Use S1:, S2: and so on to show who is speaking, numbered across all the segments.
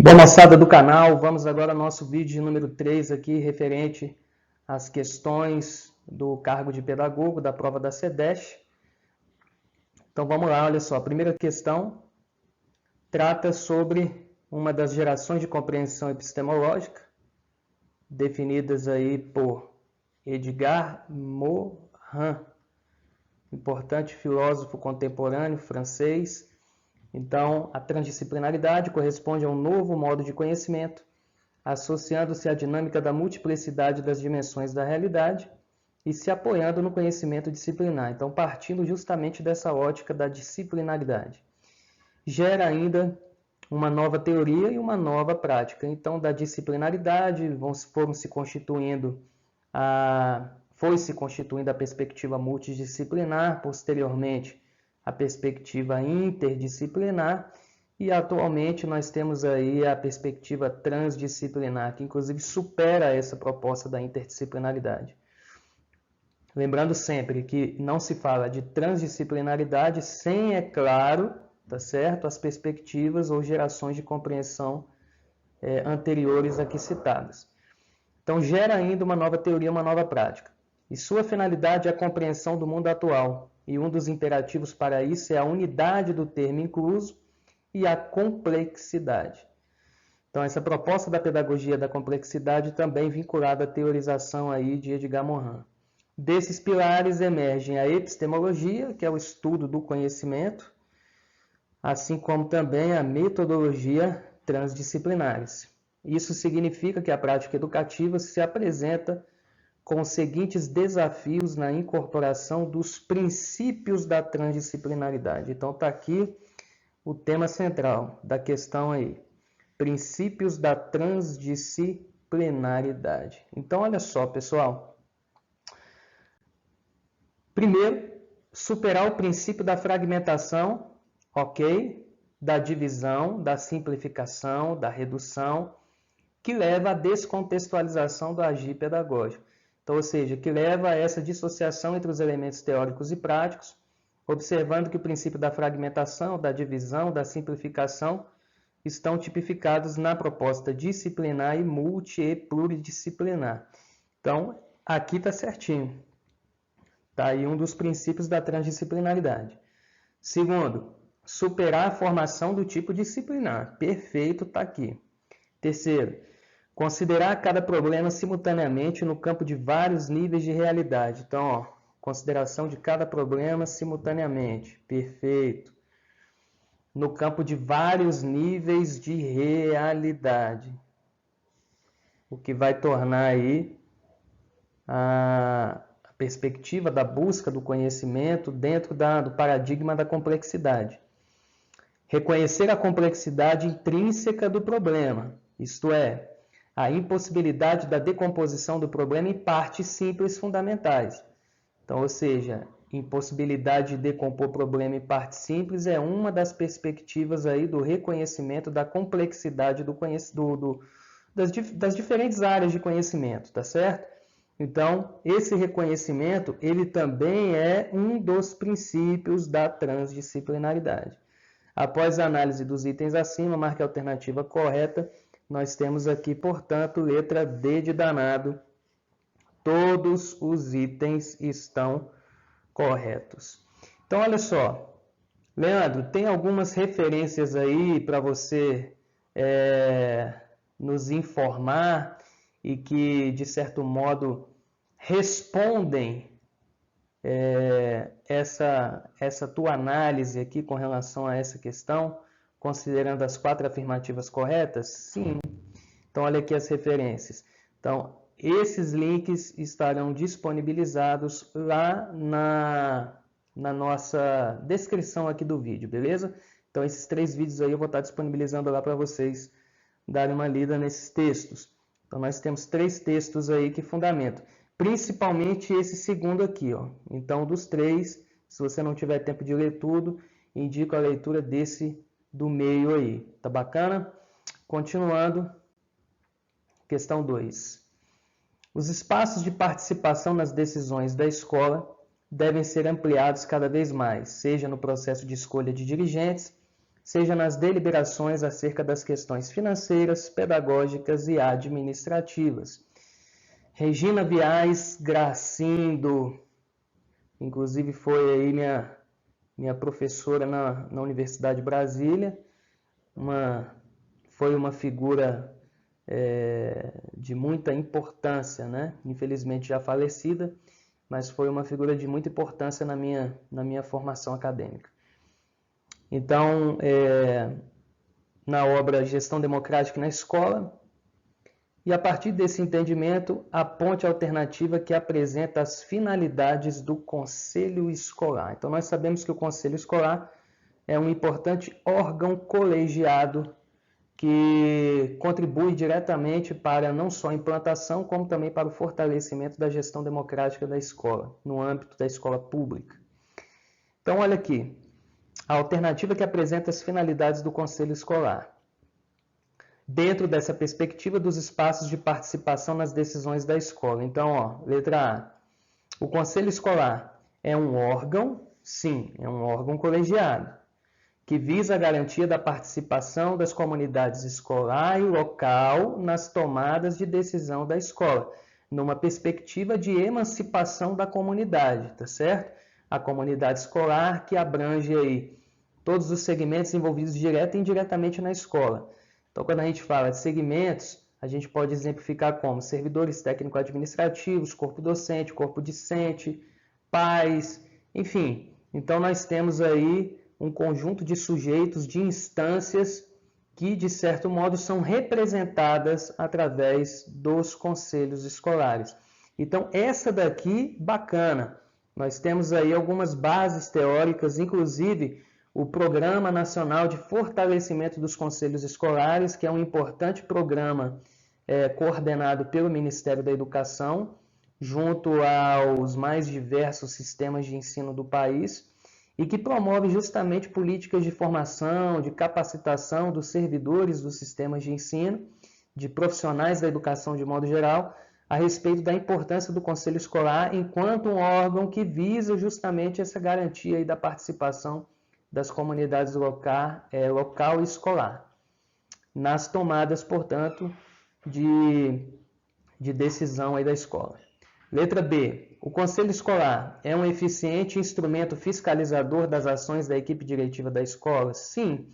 S1: Bom, moçada do canal, vamos agora ao nosso vídeo número 3 aqui, referente às questões do cargo de pedagogo da prova da SEDESH. Então vamos lá, olha só, a primeira questão trata sobre uma das gerações de compreensão epistemológica, definidas aí por Edgar Morin, importante filósofo contemporâneo francês. Então, a transdisciplinaridade corresponde a um novo modo de conhecimento, associando-se à dinâmica da multiplicidade das dimensões da realidade e se apoiando no conhecimento disciplinar. Então, partindo justamente dessa ótica da disciplinaridade. Gera ainda uma nova teoria e uma nova prática. Então, da disciplinaridade foi se constituindo a perspectiva multidisciplinar, posteriormente a perspectiva interdisciplinar, e atualmente nós temos aí a perspectiva transdisciplinar, que inclusive supera essa proposta da interdisciplinaridade. Lembrando sempre que não se fala de transdisciplinaridade sem, é claro, tá certo, as perspectivas ou gerações de compreensão anteriores aqui citadas. Então, gera ainda uma nova teoria, uma nova prática. E sua finalidade é a compreensão do mundo atual. E um dos imperativos para isso é a unidade do termo incluso e a complexidade. Então, essa proposta da pedagogia da complexidade também vinculada à teorização aí de Edgar Morin. Desses pilares emergem a epistemologia, que é o estudo do conhecimento, assim como também a metodologia transdisciplinares. Isso significa que a prática educativa se apresenta com os seguintes desafios na incorporação dos princípios da transdisciplinaridade. Então, está aqui o tema central da questão aí. Princípios da transdisciplinaridade. Então, olha só, pessoal. Primeiro, superar o princípio da fragmentação, ok? Da divisão, da simplificação, da redução, que leva à descontextualização do agir pedagógico. Então, ou seja, que leva a essa dissociação entre os elementos teóricos e práticos, observando que o princípio da fragmentação, da divisão, da simplificação estão tipificados na proposta disciplinar e multi e pluridisciplinar. Então, aqui está certinho. Está aí um dos princípios da transdisciplinaridade. Segundo, superar a formação do tipo disciplinar. Perfeito, está aqui. Terceiro, considerar cada problema simultaneamente no campo de vários níveis de realidade. Então, ó, consideração de cada problema simultaneamente. Perfeito. No campo de vários níveis de realidade. O que vai tornar aí a perspectiva da busca do conhecimento dentro do paradigma da complexidade. Reconhecer a complexidade intrínseca do problema, isto é, a impossibilidade da decomposição do problema em partes simples fundamentais. Então, ou seja, impossibilidade de decompor o problema em partes simples é uma das perspectivas aí do reconhecimento da complexidade das diferentes áreas de conhecimento, tá certo? Então, esse reconhecimento, ele também é um dos princípios da transdisciplinaridade. Após a análise dos itens acima, marque a alternativa correta. Nós temos aqui, portanto, letra D de danado. Todos os itens estão corretos. Então, olha só. Leandro, tem algumas referências aí para você nos informar e que, de certo modo, respondem essa tua análise aqui com relação a essa questão, considerando as 4 afirmativas corretas? Sim. Então, olha aqui as referências. Então, esses links estarão disponibilizados lá na nossa descrição aqui do vídeo, beleza? Então, esses 3 vídeos aí eu vou estar disponibilizando lá para vocês darem uma lida nesses textos. Então, nós temos 3 textos aí que fundamentam. Principalmente esse segundo aqui, ó. Então, dos 3, se você não tiver tempo de ler tudo, indico a leitura desse do meio aí. Tá bacana? Continuando, questão 2. Os espaços de participação nas decisões da escola devem ser ampliados cada vez mais, seja no processo de escolha de dirigentes, seja nas deliberações acerca das questões financeiras, pedagógicas e administrativas. Regina Viais Gracindo, inclusive foi aí minha professora na Universidade de Brasília, foi uma figura de muita importância, né? Infelizmente já falecida, mas foi uma figura de muita importância na minha formação acadêmica. Então, na obra Gestão Democrática na Escola, e a partir desse entendimento, a ponte alternativa que apresenta as finalidades do Conselho Escolar. Então, nós sabemos que o Conselho Escolar é um importante órgão colegiado que contribui diretamente para não só a implantação, como também para o fortalecimento da gestão democrática da escola, no âmbito da escola pública. Então, olha aqui, a alternativa que apresenta as finalidades do Conselho Escolar. Dentro dessa perspectiva dos espaços de participação nas decisões da escola. Então, letra A. O Conselho Escolar é um órgão, sim, é um órgão colegiado, que visa a garantia da participação das comunidades escolar e local nas tomadas de decisão da escola, numa perspectiva de emancipação da comunidade, tá certo? A comunidade escolar que abrange aí todos os segmentos envolvidos direta e indiretamente na escola. Então, quando a gente fala de segmentos, a gente pode exemplificar como servidores técnico-administrativos, corpo docente, corpo discente, pais, enfim. Então, nós temos aí um conjunto de sujeitos, de instâncias que, de certo modo, são representadas através dos conselhos escolares. Então, essa daqui, bacana. Nós temos aí algumas bases teóricas, inclusive o Programa Nacional de Fortalecimento dos Conselhos Escolares, que é um importante programa coordenado pelo Ministério da Educação, junto aos mais diversos sistemas de ensino do país, e que promove justamente políticas de formação, de capacitação dos servidores dos sistemas de ensino, de profissionais da educação de modo geral, a respeito da importância do Conselho Escolar enquanto um órgão que visa justamente essa garantia aí da participação das comunidades local e escolar, nas tomadas, portanto, de decisão aí da escola. Letra B. O Conselho Escolar é um eficiente instrumento fiscalizador das ações da equipe diretiva da escola? Sim,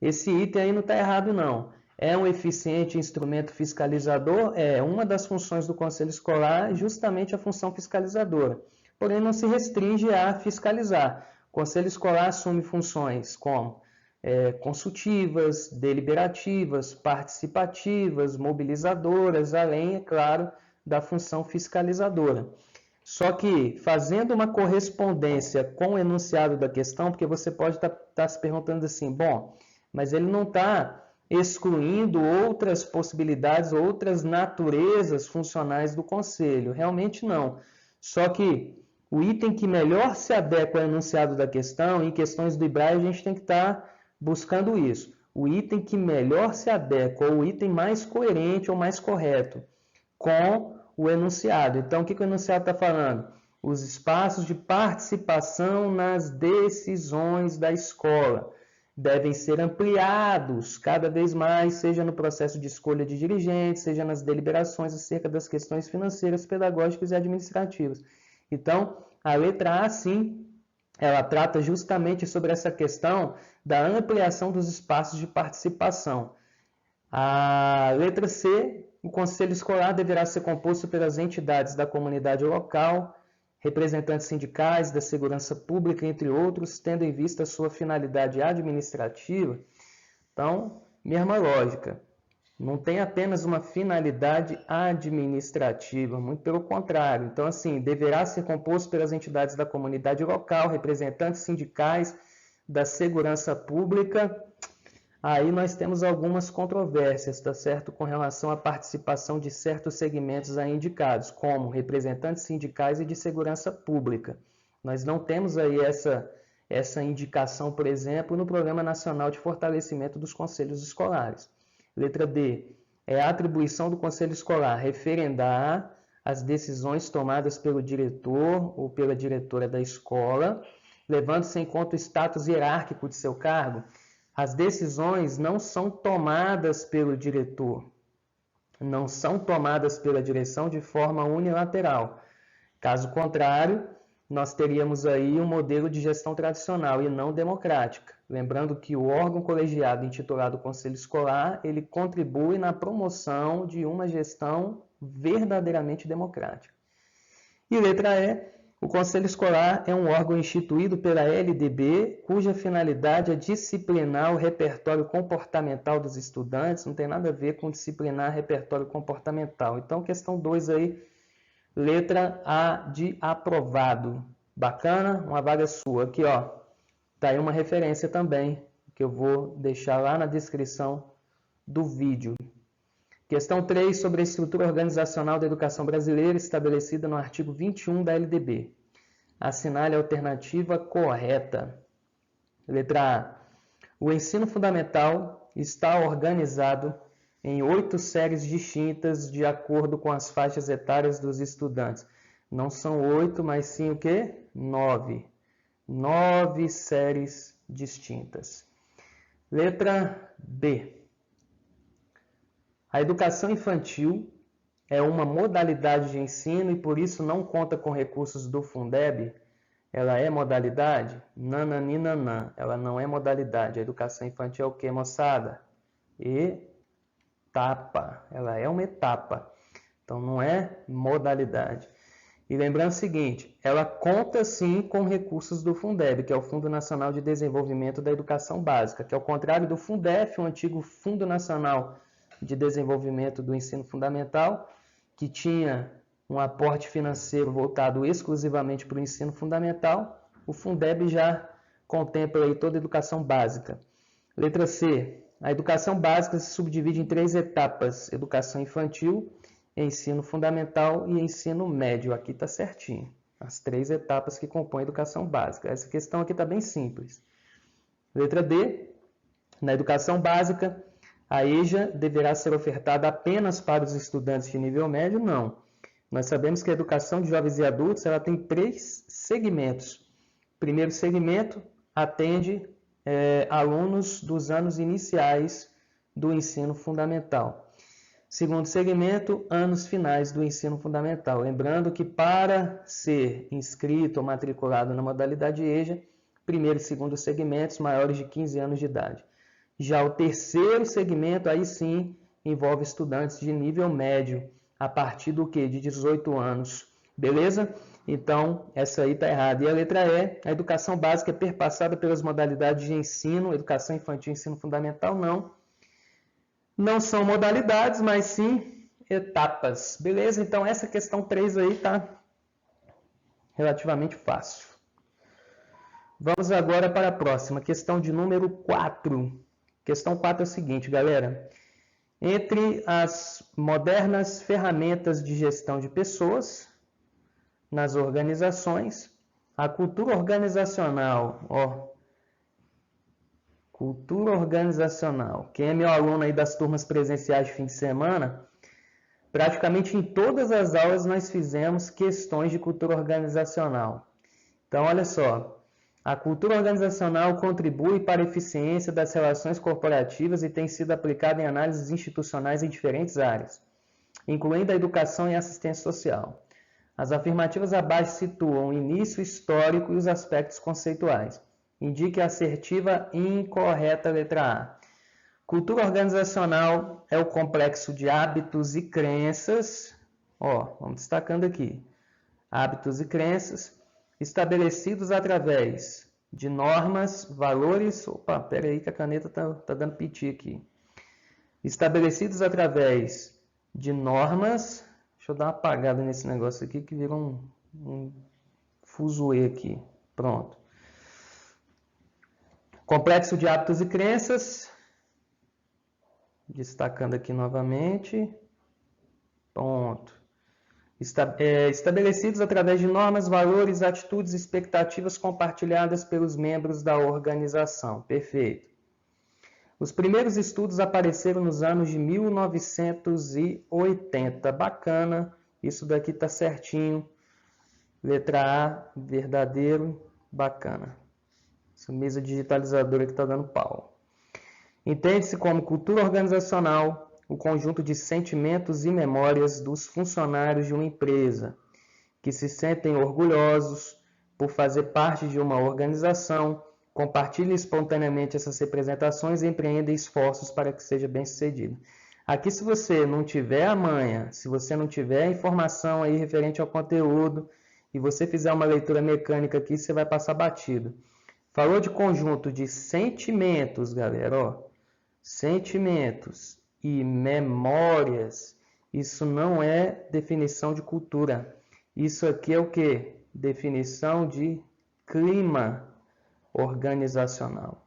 S1: esse item aí não está errado, não. É um eficiente instrumento fiscalizador? É uma das funções do Conselho Escolar, justamente a função fiscalizadora. Porém, não se restringe a fiscalizar. O Conselho Escolar assume funções como consultivas, deliberativas, participativas, mobilizadoras, além, é claro, da função fiscalizadora. Só que, fazendo uma correspondência com o enunciado da questão, porque você pode estar se perguntando assim, bom, mas ele não está excluindo outras possibilidades, outras naturezas funcionais do Conselho. Realmente não. Só que o item que melhor se adequa ao enunciado da questão, em questões do IBRAE, a gente tem que estar buscando isso. O item que melhor se adequa, ou o item mais coerente ou mais correto com o enunciado. Então, o que o enunciado está falando? Os espaços de participação nas decisões da escola devem ser ampliados cada vez mais, seja no processo de escolha de dirigentes, seja nas deliberações acerca das questões financeiras, pedagógicas e administrativas. Então, a letra A, sim, ela trata justamente sobre essa questão da ampliação dos espaços de participação. A letra C, o Conselho Escolar deverá ser composto pelas entidades da comunidade local, representantes sindicais, da segurança pública, entre outros, tendo em vista a sua finalidade administrativa. Então, mesma lógica. Não tem apenas uma finalidade administrativa, muito pelo contrário. Então, assim, deverá ser composto pelas entidades da comunidade local, representantes sindicais, da segurança pública. Aí nós temos algumas controvérsias, tá certo? Com relação à participação de certos segmentos aí indicados, como representantes sindicais e de segurança pública. Nós não temos aí essa indicação, por exemplo, no Programa Nacional de Fortalecimento dos Conselhos Escolares. Letra D. É a atribuição do Conselho Escolar referendar as decisões tomadas pelo diretor ou pela diretora da escola, levando-se em conta o status hierárquico de seu cargo. as decisões não são tomadas pelo diretor, não são tomadas pela direção de forma unilateral. Caso contrário, nós teríamos aí um modelo de gestão tradicional e não democrática. Lembrando que o órgão colegiado intitulado Conselho Escolar, ele contribui na promoção de uma gestão verdadeiramente democrática. E letra E, o Conselho Escolar é um órgão instituído pela LDB, cuja finalidade é disciplinar o repertório comportamental dos estudantes, não tem nada a ver com disciplinar repertório comportamental. Então, questão 2 aí, letra A de aprovado. Bacana? Uma vaga sua. Aqui, ó, tá aí uma referência também, que eu vou deixar lá na descrição do vídeo. Questão 3, sobre a estrutura organizacional da educação brasileira, estabelecida no artigo 21 da LDB. Assinale a alternativa correta. Letra A. O ensino fundamental está organizado em 8 séries distintas de acordo com as faixas etárias dos estudantes. Não são 8, mas sim o quê? 9. 9 séries distintas. Letra B. A educação infantil é uma modalidade de ensino e por isso não conta com recursos do Fundeb. Ela é modalidade? Nananinanã. Ela não é modalidade. A educação infantil é o que, moçada? Etapa. Ela é uma etapa. Então não é modalidade. E lembrando o seguinte, ela conta sim com recursos do Fundeb, que é o Fundo Nacional de Desenvolvimento da Educação Básica, que ao contrário do Fundef, o antigo Fundo Nacional de Desenvolvimento do Ensino Fundamental, que tinha um aporte financeiro voltado exclusivamente para o ensino fundamental, o Fundeb já contempla aí toda a educação básica. Letra C. A educação básica se subdivide em 3 etapas: educação infantil, ensino fundamental e ensino médio. Aqui está certinho. As 3 etapas que compõem a educação básica. Essa questão aqui está bem simples. Letra D. Na educação básica, a EJA deverá ser ofertada apenas para os estudantes de nível médio? Não. Nós sabemos que a educação de jovens e adultos ela tem 3 segmentos. O primeiro segmento atende alunos dos anos iniciais do ensino fundamental. Segundo segmento, anos finais do ensino fundamental. Lembrando que para ser inscrito ou matriculado na modalidade EJA, primeiro e segundo segmentos maiores de 15 anos de idade. Já o terceiro segmento, aí sim, envolve estudantes de nível médio, a partir do quê? De 18 anos. Beleza? Então, essa aí está errada. E a letra E, a educação básica é perpassada pelas modalidades de ensino, educação infantil e ensino fundamental, não. Não são modalidades, mas sim etapas. Beleza? Então, essa questão 3 aí está relativamente fácil. Vamos agora para a próxima, questão de número 4. Questão 4 é o seguinte, galera. Entre as modernas ferramentas de gestão de pessoas nas organizações, a cultura organizacional, cultura organizacional. Quem é meu aluno aí das turmas presenciais de fim de semana, praticamente em todas as aulas nós fizemos questões de cultura organizacional. Então, olha só. A cultura organizacional contribui para a eficiência das relações corporativas e tem sido aplicada em análises institucionais em diferentes áreas, incluindo a educação e a assistência social. As afirmativas abaixo situam o início histórico e os aspectos conceituais. Indique a assertiva incorreta, letra A. Cultura organizacional é o complexo de hábitos e crenças, vamos destacando aqui, hábitos e crenças, estabelecidos através de normas, valores... Opa, pera aí que a caneta tá dando piti aqui. Estabelecidos através de normas... Deixa eu dar uma apagada nesse negócio aqui que virou um fuzuê aqui. Pronto. Complexo de hábitos e crenças. Destacando aqui novamente. Pronto. Estabelecidos através de normas, valores, atitudes e expectativas compartilhadas pelos membros da organização. Perfeito. Os primeiros estudos apareceram nos anos de 1980. Bacana, isso daqui está certinho. Letra A, verdadeiro, bacana. Essa mesa digitalizadora aqui está dando pau. Entende-se como cultura organizacional o conjunto de sentimentos e memórias dos funcionários de uma empresa, que se sentem orgulhosos por fazer parte de uma organização, compartilham espontaneamente essas representações e empreendem esforços para que seja bem-sucedido. Aqui, se você não tiver a manha, se você não tiver a informação aí referente ao conteúdo, e você fizer uma leitura mecânica aqui, você vai passar batido. Falou de conjunto de sentimentos, galera, ó. Sentimentos e memórias, isso não é definição de cultura. Isso aqui é o quê? Definição de clima organizacional.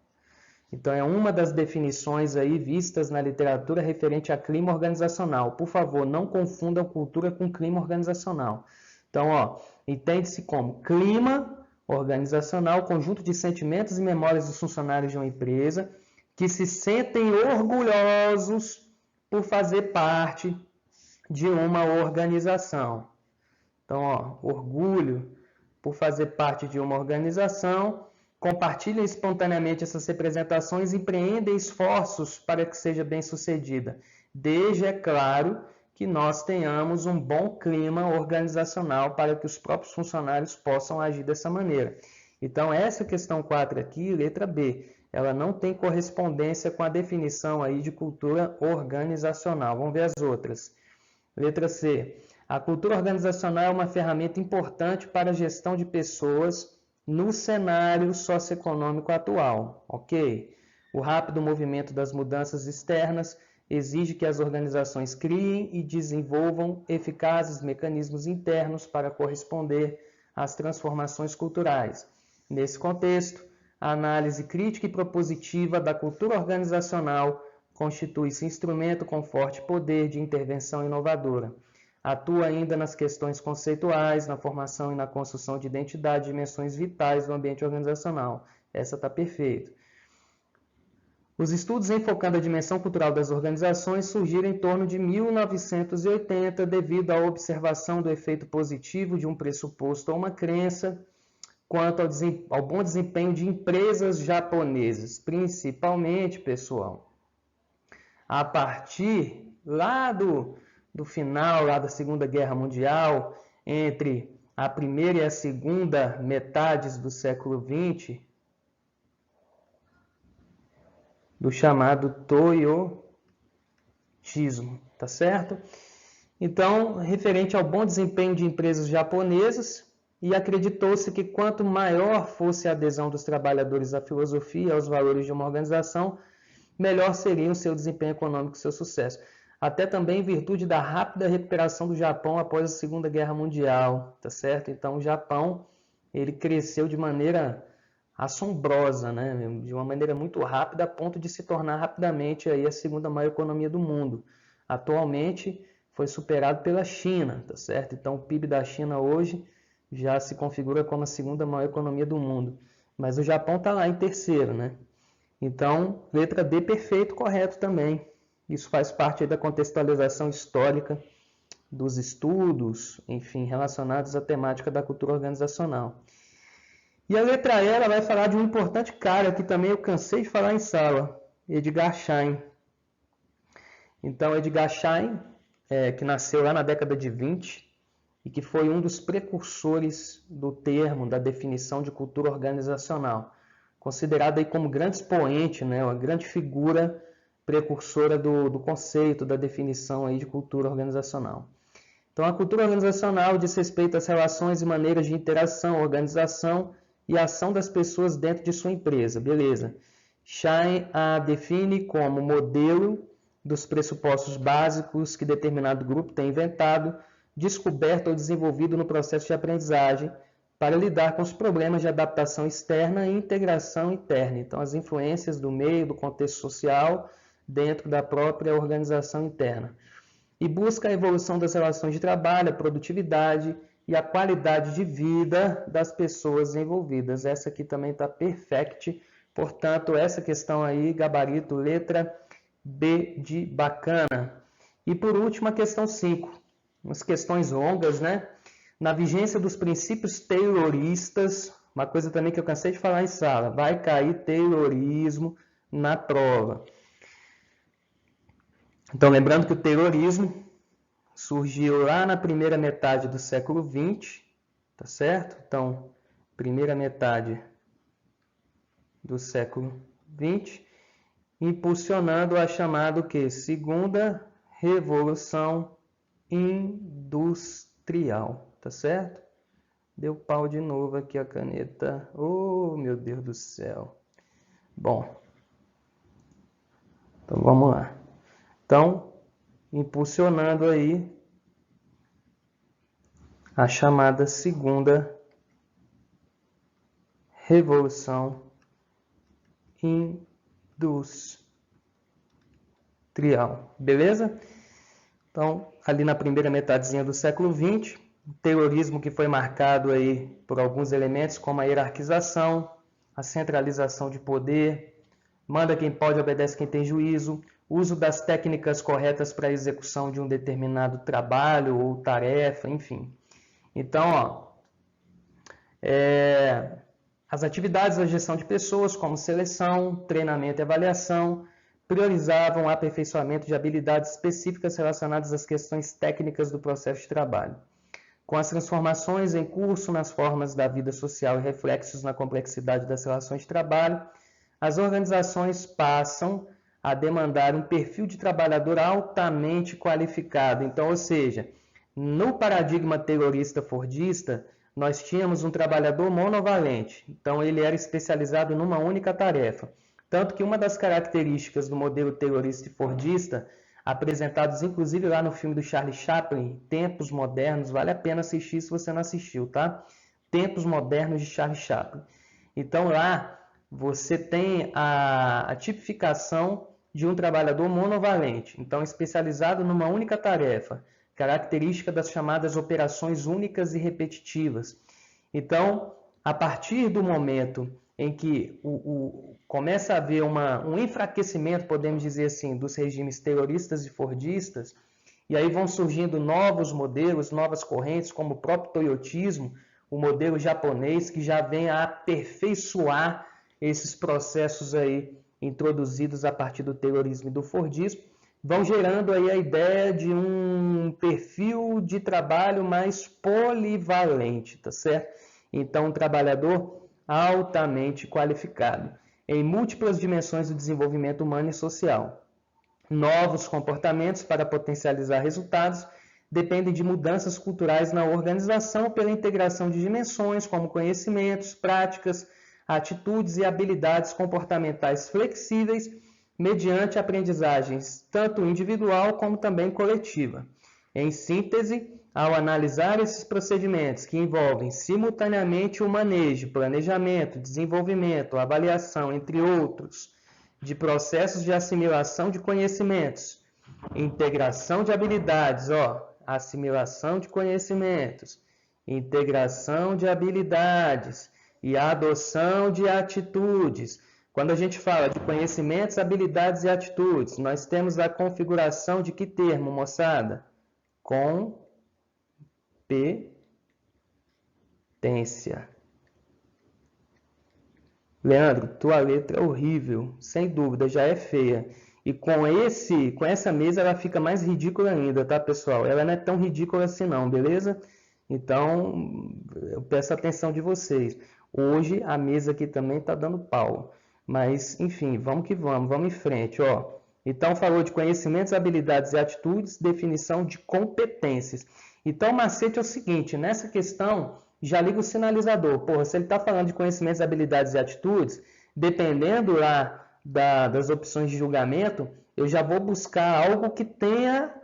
S1: Então, é uma das definições aí vistas na literatura referente a clima organizacional. Por favor, não confundam cultura com clima organizacional. Então, ó, entende-se como clima organizacional, conjunto de sentimentos e memórias dos funcionários de uma empresa que se sentem orgulhosos por fazer parte de uma organização. Então, ó, orgulho por fazer parte de uma organização, compartilham espontaneamente essas representações e empreendem esforços para que seja bem-sucedida. Desde, é claro, que nós tenhamos um bom clima organizacional para que os próprios funcionários possam agir dessa maneira. Então, essa questão 4 aqui, letra B, ela não tem correspondência com a definição aí de cultura organizacional. Vamos ver as outras. Letra C. A cultura organizacional é uma ferramenta importante para a gestão de pessoas no cenário socioeconômico atual. Ok? O rápido movimento das mudanças externas exige que as organizações criem e desenvolvam eficazes mecanismos internos para corresponder às transformações culturais. Nesse contexto, a análise crítica e propositiva da cultura organizacional constitui-se instrumento com forte poder de intervenção inovadora. Atua ainda nas questões conceituais, na formação e na construção de identidade, dimensões vitais do ambiente organizacional. Essa está perfeito. Os estudos enfocando a dimensão cultural das organizações surgiram em torno de 1980 devido à observação do efeito positivo de um pressuposto ou uma crença quanto ao bom desempenho de empresas japonesas, principalmente, pessoal, a partir lá do final lá da Segunda Guerra Mundial, entre a primeira e a segunda metades do século XX, do chamado Toyotismo, tá certo? Então, referente ao bom desempenho de empresas japonesas, e acreditou-se que quanto maior fosse a adesão dos trabalhadores à filosofia e aos valores de uma organização, melhor seria o seu desempenho econômico e seu sucesso. Até também em virtude da rápida recuperação do Japão após a Segunda Guerra Mundial, tá certo? Então, o Japão, ele cresceu de maneira assombrosa, né? De uma maneira muito rápida, a ponto de se tornar rapidamente aí a segunda maior economia do mundo. Atualmente, foi superado pela China, tá certo? Então, o PIB da China hoje já se configura como a segunda maior economia do mundo. Mas o Japão está lá em terceiro, né? Então, letra D, perfeito, correto também. Isso faz parte aí da contextualização histórica dos estudos, enfim, relacionados à temática da cultura organizacional. E a letra E, ela vai falar de um importante cara que também eu cansei de falar em sala, Edgar Schein. Então, Edgar Schein, que nasceu lá na década de 20, e que foi um dos precursores do termo, da definição de cultura organizacional, considerado aí como grande expoente, né, uma grande figura precursora do conceito, da definição aí de cultura organizacional. Então, a cultura organizacional diz respeito às relações e maneiras de interação, organização e ação das pessoas dentro de sua empresa, beleza. Schein a define como modelo dos pressupostos básicos que determinado grupo tem inventado, descoberto ou desenvolvido no processo de aprendizagem para lidar com os problemas de adaptação externa e integração interna. Então, as influências do meio, do contexto social, dentro da própria organização interna. E busca a evolução das relações de trabalho, a produtividade e a qualidade de vida das pessoas envolvidas. Essa aqui também está perfect. Portanto, essa questão aí, gabarito, letra B de bacana. E por último, a questão 5. Umas questões longas, né? Na vigência dos princípios tayloristas, uma coisa também que eu cansei de falar em sala, vai cair taylorismo na prova. Então, lembrando que o terrorismo surgiu lá na primeira metade do século XX, tá certo? Então, primeira metade do século XX, impulsionando a chamada Segunda Revolução Industrial, tá certo? Deu pau de novo aqui a caneta. Oh, meu Deus do céu. Bom, então vamos lá. Então, impulsionando aí a chamada Segunda Revolução Industrial, beleza? Então, ali na primeira metadezinha do século XX, o terrorismo que foi marcado aí por alguns elementos como a hierarquização, a centralização de poder, manda quem pode, obedece quem tem juízo, uso das técnicas corretas para a execução de um determinado trabalho ou tarefa, enfim. Então, as atividades da gestão de pessoas, como seleção, treinamento e avaliação, priorizavam o aperfeiçoamento de habilidades específicas relacionadas às questões técnicas do processo de trabalho. Com as transformações em curso nas formas da vida social e reflexos na complexidade das relações de trabalho, as organizações passam a demandar um perfil de trabalhador altamente qualificado. Então, ou seja, no paradigma terrorista-fordista, nós tínhamos um trabalhador monovalente. Então, ele era especializado numa única tarefa. Tanto que uma das características do modelo terrorista e fordista, apresentados inclusive lá no filme do Charlie Chaplin, Tempos Modernos, vale a pena assistir se você não assistiu, tá? Tempos Modernos de Charlie Chaplin. Então, lá você tem a tipificação de um trabalhador monovalente, então especializado numa única tarefa, característica das chamadas operações únicas e repetitivas. Então, a partir do momento em que começa a haver um enfraquecimento, podemos dizer assim, dos regimes terroristas e fordistas, e aí vão surgindo novos modelos, novas correntes, como o próprio toyotismo, o modelo japonês, que já vem a aperfeiçoar esses processos aí introduzidos a partir do terrorismo e do fordismo, vão gerando aí a ideia de um perfil de trabalho mais polivalente, tá certo? Então, um trabalhador altamente qualificado, em múltiplas dimensões do desenvolvimento humano e social. Novos comportamentos para potencializar resultados dependem de mudanças culturais na organização pela integração de dimensões como conhecimentos, práticas, atitudes e habilidades comportamentais flexíveis mediante aprendizagens tanto individual como também coletiva. Em síntese, ao analisar esses procedimentos que envolvem simultaneamente o manejo, planejamento, desenvolvimento, avaliação, entre outros, de processos de assimilação de conhecimentos, integração de habilidades, assimilação de conhecimentos, integração de habilidades e a adoção de atitudes. Quando a gente fala de conhecimentos, habilidades e atitudes, nós temos a configuração de que termo, moçada? Competência. Leandro, tua letra é horrível, sem dúvida, já é feia. E com essa mesa ela fica mais ridícula ainda, tá, pessoal? Ela não é tão ridícula assim não, beleza? Então, eu peço a atenção de vocês. Hoje a mesa aqui também está dando pau. Mas, enfim, vamos que vamos em frente, ó. Então, falou de conhecimentos, habilidades e atitudes, definição de competências. Então, o macete é o seguinte, nessa questão, já liga o sinalizador. Porra, se ele está falando de conhecimentos, habilidades e atitudes, dependendo lá das opções de julgamento, eu já vou buscar algo que tenha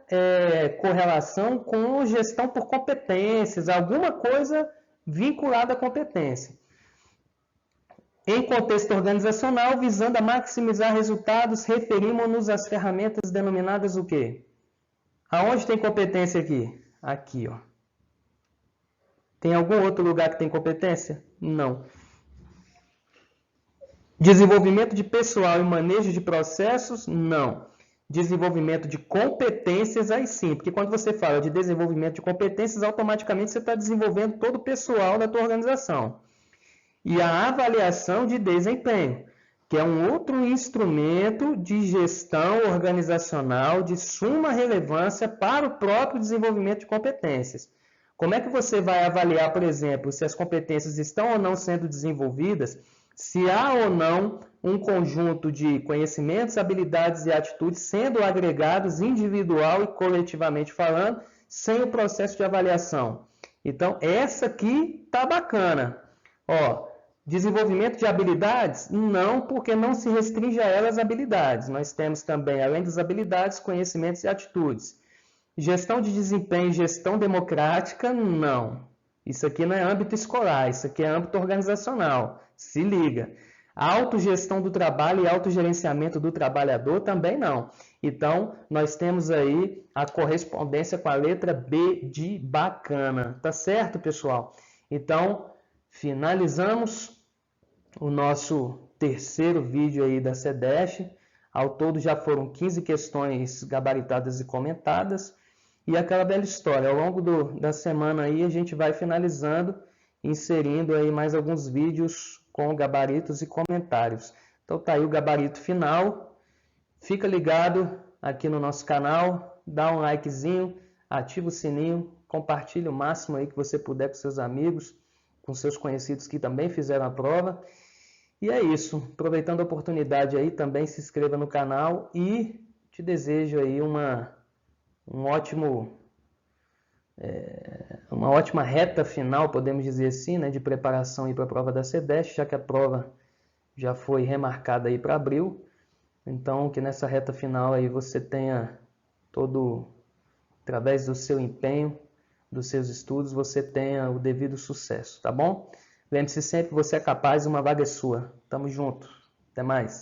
S1: correlação com gestão por competências, alguma coisa vinculada à competência. Em contexto organizacional, visando a maximizar resultados, referimos-nos às ferramentas denominadas o quê? Aonde tem competência aqui? Aqui, ó. Tem algum outro lugar que tem competência? Não. Desenvolvimento de pessoal e manejo de processos? Não. Desenvolvimento de competências, aí sim, porque quando você fala de desenvolvimento de competências, automaticamente você está desenvolvendo todo o pessoal da tua organização. E a avaliação de desempenho. que é um outro instrumento de gestão organizacional de suma relevância para o próprio desenvolvimento de competências. Como é que você vai avaliar, por exemplo, se as competências estão ou não sendo desenvolvidas, se há ou não um conjunto de conhecimentos, habilidades e atitudes sendo agregados individual e coletivamente falando, sem o processo de avaliação? Então, essa aqui tá bacana. Ó, desenvolvimento de habilidades? Não, porque não se restringe a elas habilidades. Nós temos também, além das habilidades, conhecimentos e atitudes. Gestão de desempenho e gestão democrática? Não. Isso aqui não é âmbito escolar, isso aqui é âmbito organizacional. Se liga. Autogestão do trabalho e autogerenciamento do trabalhador também não. Então, nós temos aí a correspondência com a letra B de bacana. Tá certo, pessoal? Então, finalizamos o nosso terceiro vídeo aí da CEDESH. Ao todo já foram 15 questões gabaritadas e comentadas. E aquela bela história, ao longo da semana aí a gente vai finalizando, inserindo aí mais alguns vídeos com gabaritos e comentários. Então tá aí o gabarito final. Fica ligado aqui no nosso canal, dá um likezinho, ativa o sininho, compartilha o máximo aí que você puder com seus amigos, com seus conhecidos que também fizeram a prova. E é isso. Aproveitando a oportunidade aí, também se inscreva no canal e te desejo aí uma ótima reta final, podemos dizer assim, né, de preparação para a prova da CEDESH, já que a prova já foi remarcada aí para abril. Então, que nessa reta final aí você tenha através do seu empenho, dos seus estudos, você tenha o devido sucesso, tá bom? Lembre-se sempre que você é capaz e uma vaga é sua. Tamo junto. Até mais.